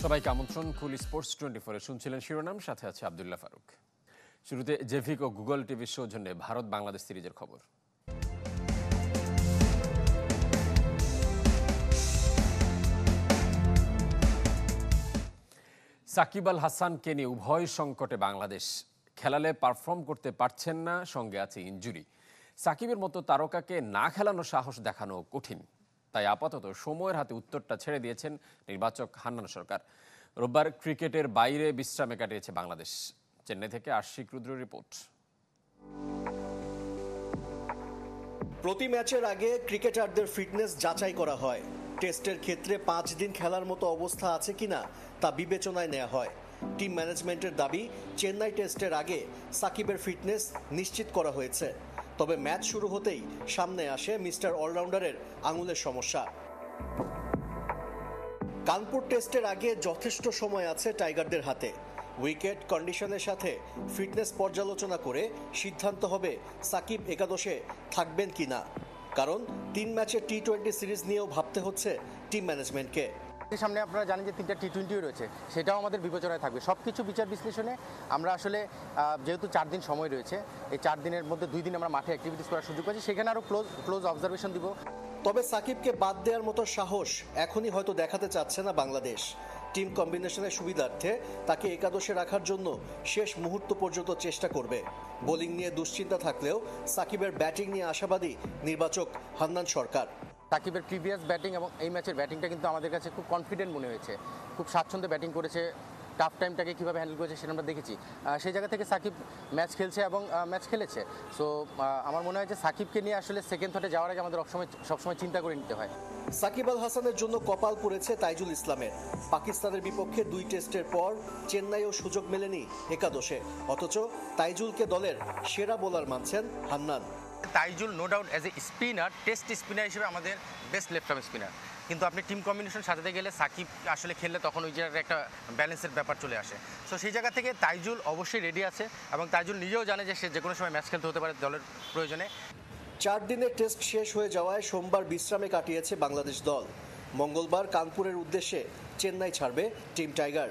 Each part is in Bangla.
সবাইকে আমন্ত্রণ। কুল স্পোর্টস 24 শুনছিলেন শিরোনাম, সাথে আছে আব্দুল্লাহ ফারুক। শুরুতে জেভিক ও গুগল টিভির সৌজন্যে ভারত বাংলাদেশ সিরিজের খবর। সাকিব আল হাসানকে নিয়ে উভয় সংকটে বাংলাদেশ। খেলালে পারফর্ম করতে পারছেন না, সঙ্গে আছে ইনজুরি। সাকিবের মতো তারকাকে না খেলানোর সাহস দেখানো কঠিন, তাই আপাতত সময়ের হাতে উত্তরটা ছেড়ে দিয়েছেন নির্বাচক হান্নান সরকার। রোববার ক্রিকেটের বাইরে বিশ্রামে কাটিয়েছে বাংলাদেশ। চেন্নাই থেকে আশিক রুদ্র রিপোর্ট। প্রতি ম্যাচের আগে ক্রিকেটারদের ফিটনেস যাচাই করা হয়। টেস্টের ক্ষেত্রে 5 দিন খেলার মতো অবস্থা আছে কিনা তা বিবেচনায় নেওয়া হয়। টিম ম্যানেজমেন্টের দাবি, চেন্নাই টেস্টের আগে সাকিবের ফিটনেস নিশ্চিত করা হয়েছে। তবে ম্যাচ শুরু হতেই সামনে আসে মিস্টার অলরাউন্ডারের আঙুলের সমস্যা। কানপুর টেস্টের আগে যথেষ্ট সময় আছে টাইগারদের হাতে। উইকেট কন্ডিশনের সাথে ফিটনেস পর্যালোচনা করে সিদ্ধান্ত হবে সাকিব একাদশে থাকবেন কিনা। কারণ 3 ম্যাচের টি-20 সিরিজ নিয়েও ভাবতে হচ্ছে টিম ম্যানেজমেন্টকে। সামনে আপনারা জানেন যে 3টা টি-20 রয়েছে, সেটাও আমাদের বিবেচনায় থাকবে। সবকিছু বিচার বিশ্লেষণে আমরা আসলে যেহেতু 4 দিন সময় রয়েছে, এই 4 দিনের মধ্যে 2 দিন আমরা মাঠে অ্যাক্টিভিটিস করার সুযোগ পাচ্ছি, সেখানে আরও ক্লোজ অবজারভেশন দিব। তবে সাকিবকে বাদ দেওয়ার মতো সাহস এখনই হয়তো দেখাতে চাচ্ছে না বাংলাদেশ। টিম কম্বিনেশনের সুবিধার্থে তাকে একাদশে রাখার জন্য শেষ মুহূর্ত পর্যন্ত চেষ্টা করবে। বোলিং নিয়ে দুশ্চিন্তা থাকলেও সাকিবের ব্যাটিং নিয়ে আশাবাদী নির্বাচক হান্নান সরকার। সাকিবের প্রিভিয়াস ব্যাটিং এবং এই ম্যাচের ব্যাটিংটা কিন্তু আমাদের কাছে খুব কনফিডেন্ট মনে হয়েছে। খুব স্বাচ্ছন্দ্যে ব্যাটিং করেছে, টাফ টাইমটাকে কীভাবে হ্যান্ডেল করেছে সেটা আমরা দেখেছি। সেই জায়গা থেকে সাকিব ম্যাচ খেলছে এবং ম্যাচ খেলেছে। সো আমার মনে হয় যে সাকিবকে নিয়ে আসলে সেকেন্ড থটে যাওয়ার আগে আমাদের সবসময় চিন্তা করে নিতে হয়। সাকিব আল হাসানের জন্য কপাল পড়েছে তাইজুল ইসলামের। পাকিস্তানের বিপক্ষে 2 টেস্টের পর চেন্নাইও সুযোগ মেলেনি একাদশে, অথচ তাইজুলকে দলের সেরা বোলার মানছেন Hannan. Taijul no doubt as a spinner, test spinner হিসেবে আমাদের বেস্ট লেফট আর্ম স্পিনার। কিন্তু আপনি টিম কম্বিনেশন সাজাতে গেলে সাকিব আসলে খেললে তখন ওই জায়গায় একটা ব্যালেন্সের ব্যাপার চলে আসে। সো সেই জায়গা থেকে তাইজুল অবশ্যই রেডি আছে এবং তাইজুল নিজেও জানে যে সে যে কোনো সময় ম্যাচ খেলতে হতে পারে দলের প্রয়োজনে। 4 দিনের টেস্ট শেষ হয়ে যাওয়ায় সোমবার বিশ্রামে কাটিয়েছে বাংলাদেশ দল। মঙ্গলবার কানপুরের উদ্দেশ্যে চেন্নাই ছাড়বে টিম টাইগার।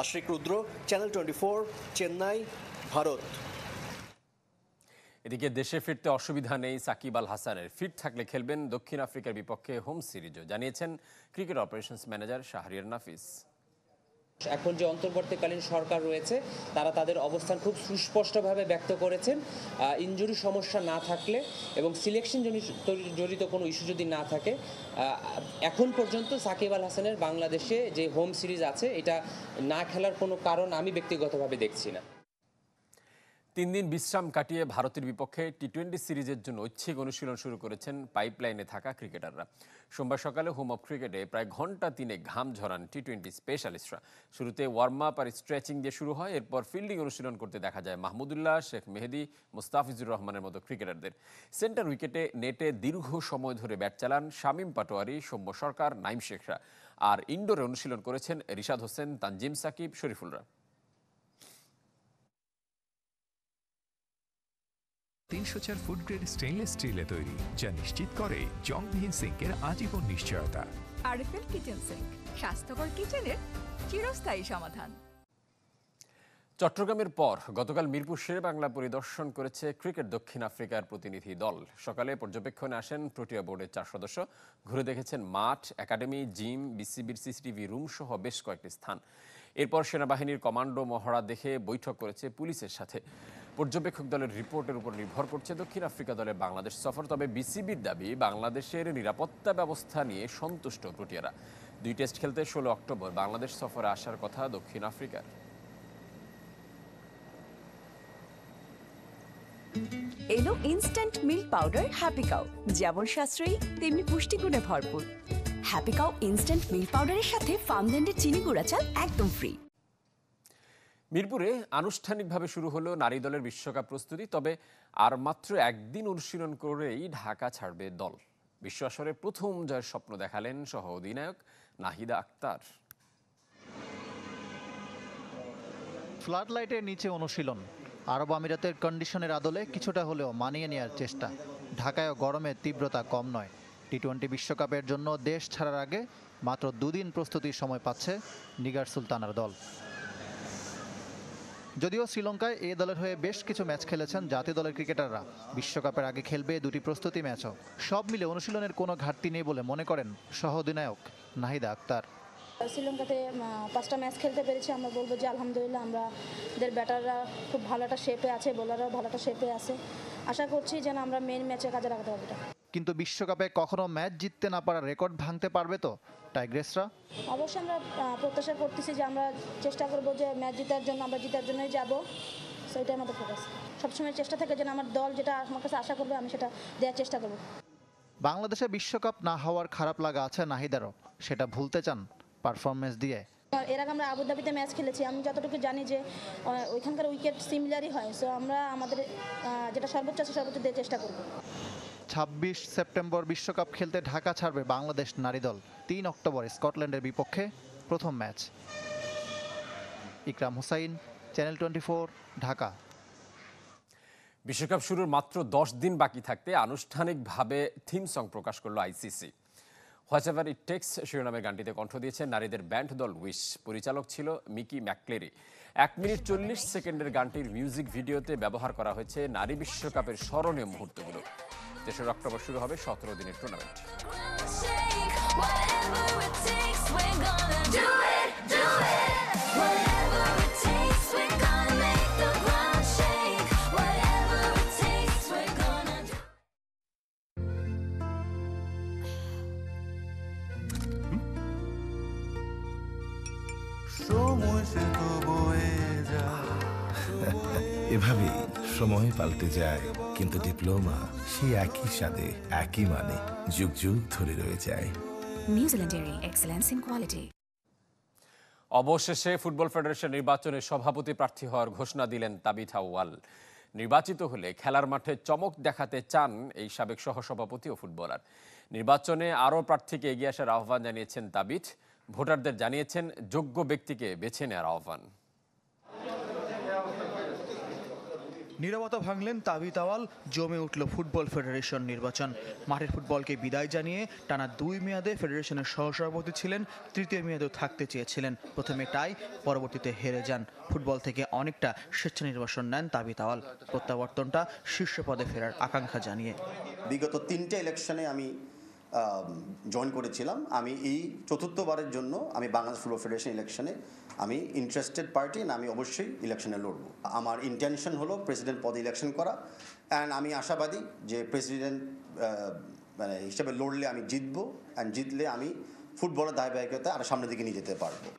আশিক রুদ্র, চ্যানেল 24, চেন্নাই, ভারত। এদিকে দেশে ফিরতে অসুবিধা নেই সাকিব আল হাসানের। ফিট থাকলে খেলবেন দক্ষিণ আফ্রিকার বিপক্ষে হোম সিরিজও, জানিয়েছেন ক্রিকেট অপারেশনস ম্যানেজার শাহরিয়ার নাফিস। এখন যে অন্তর্বর্তীকালীন সরকার রয়েছে তারা তাদের অবস্থান খুব সুস্পষ্টভাবে ব্যক্ত করেছেন। ইনজুরি সমস্যা না থাকলে এবং সিলেকশন জড়িত কোনো ইস্যু যদি না থাকে, এখন পর্যন্ত সাকিব আল হাসানের বাংলাদেশে যে হোম সিরিজ আছে এটা না খেলার কোনো কারণ আমি ব্যক্তিগতভাবে দেখছি না। 3 দিন বিশ্রাম কাটিয়ে ভারতের বিপক্ষে টি-20 সিরিজের জন্য ঐচ্ছিক অনুশীলন শুরু করেছেন পাইপলাইনে থাকা ক্রিকেটাররা। সোমবার সকালে হোম অফ ক্রিকেটে প্রায় ঘন্টা 3 ঘাম ঝরান টি-20 স্পেশালিস্টরা। শুরুতে ওয়ার্ম আপ আর স্ট্রেচিং দিয়ে শুরু হয়, এরপর ফিল্ডিং অনুশীলন করতে দেখা যায় মাহমুদুল্লাহ, শেখ মেহেদি, মুস্তাফিজুর রহমানের মতো ক্রিকেটারদের। সেন্টার উইকেটে নেটে দীর্ঘ সময় ধরে ব্যাট চালান শামীম পাটোয়ারি, সৌম্য সরকার, নাইম শেখরা। আর ইনডোরে অনুশীলন করেছেন রিশাদ হোসেন, তানজিম সাকিব, শরীফুলরা। 304 ফুড গ্রেড স্টেইনলেস স্টিলে তৈরি, যা নিশ্চিত করে জংবিহীন সিঙ্কের আজীবন নিশ্চয়তা। আরএফএল কিচেন সিঙ্ক, স্বাস্থ্যকর কিচেনের চিরস্থায়ী সমাধান। চট্টগ্রামের পর গতকাল মিরপুর শেরেবাংলা পরিদর্শন করেছে ক্রিকেট দক্ষিণ আফ্রিকার প্রতিনিধি দল। সকালে পর্যবেক্ষণে আসেন প্রোটিয়া বোর্ডের 4 সদস্য। ঘুরে দেখেছেন মাঠ, একাডেমি, জিম, বিসিবির সিসিটিভি রুম সহ বেশ কয়েকটি স্থান। এরপর সেনাবাহিনীর কমান্ডো মহড়া দেখে বৈঠক করেছে পুলিশের সাথে। পর্যবেক্ষক দলের রিপোর্টের উপর নির্ভর করছে দক্ষিণ আফ্রিকা দলের বাংলাদেশ সফর। তবে বিসিবির দাবি, বাংলাদেশের নিরাপত্তা ব্যবস্থা নিয়ে সন্তুষ্ট প্রোটিয়ারা। 2 টেস্ট খেলতে 16 অক্টোবর বাংলাদেশ সফরে আসার কথা দক্ষিণ আফ্রিকার। এলো instant milk powder happy cow, যেমন সাশ্রয়ী তেমনি পুষ্টিগুণে ভরপুর। হ্যাপি কাউ ইনস্ট্যান্ট মিল্ক পাউডারের সাথে ফার্মল্যান্ডের চিনি গুঁড়া চাল একদম ফ্রি। মিরপুরে আনুষ্ঠানিকভাবে শুরু হলো নারী দলের বিশ্বকাপ প্রস্তুতি। তবে আর মাত্র একদিন অনুশীলন করেই ঢাকা ছাড়বে দল। বিশ্ব আসরে প্রথম জয়ের স্বপ্ন দেখালেন সহ অধিনায়ক নাহিদা আক্তার। ফ্লাড লাইটের নিচে অনুশীলন, আরব আমিরাতের কন্ডিশনের আদলে কিছুটা হলেও মানিয়ে নেওয়ার চেষ্টা। ঢাকায়ও গরমের তীব্রতা কম নয়। টি-20 বিশ্বকাপের জন্য দেশ ছাড়ার আগে মাত্র 2 দিন প্রস্তুতির সময় পাচ্ছে নিগার সুলতানার দল। যদিও শ্রীলঙ্কায় এ দলের হয়ে বেশ কিছু ম্যাচ খেলেছেন জাতীয় দলের ক্রিকেটাররা, বিশ্বকাপের আগে খেলবে 2টি প্রস্তুতি ম্যাচও। সব মিলে অনুশীলনের কোনো ঘাটতি নেই বলে মনে করেন সহ অধিনায়ক নাহিদা আক্তার। শ্রীলঙ্কাতে 5টা ম্যাচ খেলতে পেরেছি, আমরা বলবো যে আলহামদুলিল্লাহ আমাদের ব্যাটাররা খুব ভালো একটা শেপে আছে, বোলাররাও ভালো একটা শেপে আছে। আশা করছি যেন আমরা মেন ম্যাচে কাজে লাগাতে পারবো। কিন্তু বিশ্বকাপে কখনো ম্যাচ জিততে না পারার রেকর্ড ভাঙতে পারবে তো টাইগ্রেসরা? অবশ্যই আমরা প্রত্যাশা করতেছি যে আমরা চেষ্টা করব যে ম্যাচ জেতার জন্য, আমরা জেতার জন্যই যাব, সেটাই আমাদের ফোকাস। সবসময় চেষ্টা থাকে যেন আমার দল যেটা আমার কাছে আশা করবে আমি সেটা দেওয়ার চেষ্টা করব। বাংলাদেশে বিশ্বকাপ না হওয়ার খারাপ লাগা আছে নাহিদারও, সেটা ভুলতে চান পারফরমেন্স দিয়ে। এর আগে আমরা আবুধাবিতে ম্যাচ খেলেছি, আমি যতটুকু জানি যে ওইখানকার উইকেট সিমিলারই হয়, সো আমরা আমাদের যেটা সর্বোচ্চ আছে সর্বোচ্চ দেওয়ার চেষ্টা করব। 26 সেপ্টেম্বর বিশ্বকাপ খেলতে ঢাকা ছাড়বে বাংলাদেশ নারী দল। 3 অক্টোবর স্কটল্যান্ডের বিপক্ষে প্রথম ম্যাচ। ইকরাম হুসাইন, চ্যানেল 24, ঢাকা। বিশ্বকাপ শুরুর মাত্র 10 দিন বাকি থাকতে আনুষ্ঠানিকভাবে থিম সং প্রকাশ করলো আইসিসি। হোয়াটএভার ইট টেক্স শিরোনামের গানটিতে কণ্ঠ দিয়েছেন নারীদের ব্যান্ড দল উইশ। পরিচালক ছিল মিকি ম্যাকক্লেরি। 1 মিনিট 40 সেকেন্ডের গানটির মিউজিক ভিডিওতে ব্যবহার করা হয়েছে নারী বিশ্বকাপের স্মরণীয় মুহূর্তগুলো। 3 অক্টোবর শুরু হবে 17 দিনের টুর্নামেন্ট। এভাবেই সময় পাল্টে যায়, কিন্তু ডিপ্লোমা সেই একই স্বাদে একই মানে যুগ যুগ ধরে রয়ে যায়। New Zealand dairy, excellence in quality. অবশেষে ফুটবল ফেডারেশন নির্বাচনে সভাপতি প্রার্থী হওয়ার ঘোষণা দিলেন তাবিথ আউয়াল। নির্বাচিত হলে খেলার মাঠে চমক দেখাতে চান এই সাবেক সহসভাপতি ও ফুটবলার। নির্বাচনে আরও প্রার্থীকে এগিয়ে আসার আহ্বান জানিয়েছেন তাবিথ। ভোটারদের জানিয়েছেন যোগ্য ব্যক্তিকে বেছে নেওয়ার আহ্বান। নীরবতা ভাঙলেন তাবিথ আউয়াল, জমে উঠল ফুটবল ফেডারেশন নির্বাচন। মাঠের ফুটবলকে বিদায় জানিয়ে টানা 2 মেয়াদে ফেডারেশনের সহসভাপতি ছিলেন, তৃতীয় মেয়াদেও থাকতে চেয়েছিলেন। প্রথমে টাই, পরবর্তীতে হেরে যান। ফুটবল থেকে অনেকটা স্বেচ্ছা নির্বাসন নেন তাবিথ আউয়াল, প্রত্যাবর্তনটা শীর্ষ পদে ফেরার আকাঙ্ক্ষা জানিয়ে। বিগত 3টে ইলেকশনে আমি জয়েন করেছিলাম। আমি এই 4র্থবারের জন্য আমি বাংলাদেশ ফুটবল ফেডারেশন ইলেকশনে আমি ইন্টারেস্টেড পার্টি, না আমি অবশ্যই ইলেকশনে লড়ব। আমার ইন্টেনশন হলো প্রেসিডেন্ট পদে ইলেকশন করা, অ্যান্ড আমি আশাবাদী যে প্রেসিডেন্ট হিসেবে লড়লে আমি জিতবো, অ্যান্ড জিতলে আমি ফুটবলের ধারাবাহিকতা আরও সামনের দিকে নিয়ে যেতে পারবো।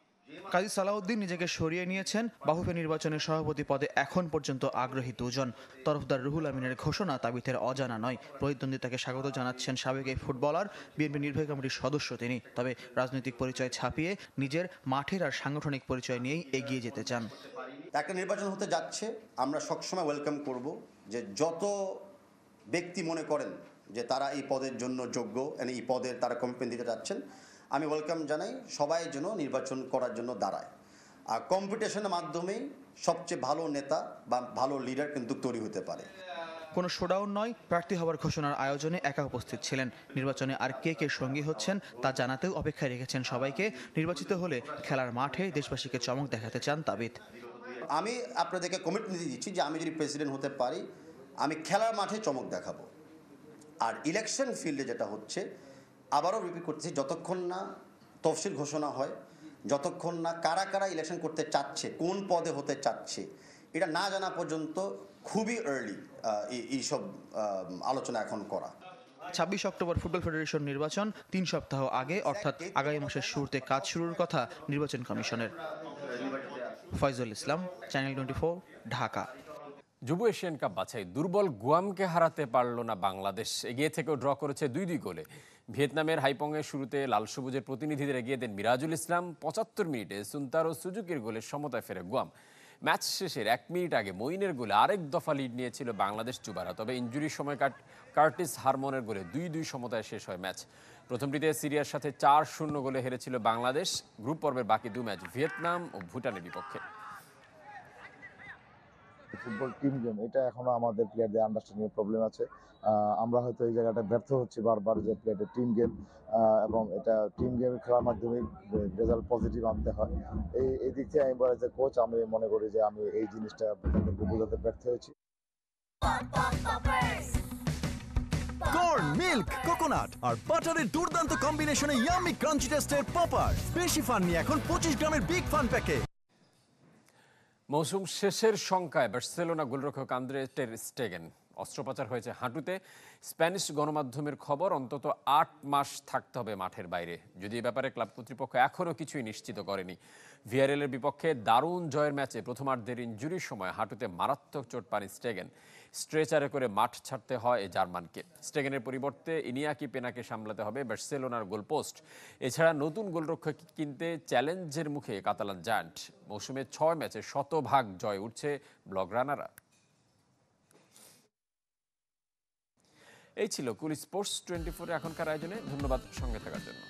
কাজী সালাউদ্দিন নিজেকে সরিয়ে নিয়েছেন। বাফুফে নির্বাচনের সভাপতি পদে এখন পর্যন্ত আগ্রহী 2 জন। তরফদার রুহুল আমিনের ঘোষণা তাবিথের অজানা নয়। প্রতিদ্বন্দ্বিতাকে স্বাগত জানাচ্ছেন সাবেক এই ফুটবলার। বিএনপি নির্বাহী কমিটির সদস্য তিনি, তবে রাজনৈতিক পরিচয় ছাপিয়ে নিজের মাঠের আর সাংগঠনিক পরিচয় নিয়েই এগিয়ে যেতে চান। একটা নির্বাচন হতে যাচ্ছে, আমরা সবসময় ওয়েলকাম করব যে যত ব্যক্তি মনে করেন যে তারা এই পদের জন্য যোগ্য, এই পদের তারা কমিটমেন্ট দিতে যাচ্ছেন, আমি ওয়েলকাম জানাই। সবাই যেন নির্বাচন করার জন্য দাঁড়ায়। আর কম্পিটিশনের মাধ্যমেই সবচেয়ে ভালো নেতা বা ভালো লিডার কিন্তু তৈরি হতে পারে। কোনো শোডাউন নয়, প্রার্থী হওয়ার ঘোষণার আয়োজনে একা উপস্থিত ছিলেন। নির্বাচনে আর কে কে সঙ্গী হচ্ছেন তা জানাতেও অপেক্ষায় রেখেছেন সবাইকে। নির্বাচিত হলে খেলার মাঠে দেশবাসীকে চমক দেখাতে চান তাবিথ। আমি আপনাদেরকে কমিটমেন্ট দিচ্ছি যে আমি যদি প্রেসিডেন্ট হতে পারি, আমি খেলার মাঠে চমক দেখাবো। আর ইলেকশন ফিল্ডে যেটা হচ্ছে, আবারও রিপিট করতেছি, যতক্ষণ না তফসিল ঘোষণা হয়, যতক্ষণ না কারা কারা ইলেকশন করতে চাচ্ছে, কোন পদে হতে চাচ্ছে, এটা না জানা পর্যন্ত খুবই আর্লি এইসব আলোচনা এখন করা। 26 অক্টোবর ফুটবল ফেডারেশন নির্বাচন, 3 সপ্তাহ আগে, অর্থাৎ আগামী মাসের শুরুতে কাজ শুরুর কথা নির্বাচন কমিশনের। ফয়জুল ইসলাম, চ্যানেল 24, ঢাকা। যুব এশিয়ান কাপ বাছাই দুর্বল গুয়ামকে হারাতে পারল না বাংলাদেশ। এগিয়ে থেকেও ড্র করেছে 2-2 গোলে। ভিয়েতনামের হাইপংয়ে শুরুতে লাল সবুজের প্রতিনিধিদের এগিয়ে দেন মিরাজুল ইসলাম। 75 মিনিটে সুন্তারো সুজুকির গোলে সমতায় ফেরে গুয়াম। ম্যাচ শেষের 1 মিনিট আগে মঈনের গোলে আরেক দফা লিড নিয়েছিল বাংলাদেশ যুবারা। তবে ইনজুরির সময় কার্টিস হারমনের গোলে 2-2 সমতায় শেষ হয় ম্যাচ। প্রথমটিতে সিরিয়ার সাথে 4-0 গোলে হেরেছিল বাংলাদেশ। গ্রুপ পর্বের বাকি 2 ম্যাচ ভিয়েতনাম ও ভুটানের বিপক্ষে। ফুটবল টিম গেম এটা এখনো আমাদের প্লেয়ারদের আন্ডারস্ট্যান্ডিং প্রবলেম আছে। আমরা হয়তো এই জায়গাটা ব্যর্থ হচ্ছি বারবার, যে প্লেয়ারদের টিম গেম এবং এটা টিম গেম খেলার মাধ্যমে রেজাল্ট পজিটিভ আনতে হয়। এই দিক থেকে আমি বলে যে কোচ, আমি মনে করি যে আমি এই জিনিসটা তাদেরকে বোঝাতে ব্যর্থ হয়েছি। কর্ন, মিল্ক, কোকোনাট আর বাটারের দুর্দান্ত কম্বিনেশনে ইয়াম্মি ক্রাঞ্চি টেস্টের পপার। বেশি ফান নিয়ে এখন 25 গ্রামের বিগ ফান প্যাকে। মৌসুম শেষের শঙ্কায় বার্সেলোনা গোলরক্ষক আন্দ্রে টের স্টেগেন অস্ত্রোপচার হয়েছে হাঁটুতে। স্প্যানিশ গণমাধ্যমের খবর, অন্তত 8 মাস থাকতে হবে মাঠের বাইরে। যদি এ ব্যাপারে ক্লাব কর্তৃপক্ষ এখনও কিছুই নিশ্চিত করেনি। ভিয়ারেলের বিপক্ষে দারুণ জয়ের ম্যাচে প্রথমার্ধের ইনজুরির সময় হাঁটুতে মারাত্মক চোট পান স্টেগেন। স্ট্রেচারে করে মাঠ ছাড়তে হয় এই জার্মানকে। স্টেগেনের পরিবর্তে ইনিয়াকি পেনাকে সামলাতে হবে বার্সেলোনার গোলপোস্ট। এছাড়া নতুন গোলরক্ষক কিনতে চ্যালেঞ্জের মুখে কাতালান জায়ান্ট। মৌসুমে 6 ম্যাচে 100% জয় উঠছে ব্লগরানারা। এই ছিল কুল স্পোর্টস 24 এখনকার আয়োজনে। ধন্যবাদ সঙ্গে থাকার জন্য।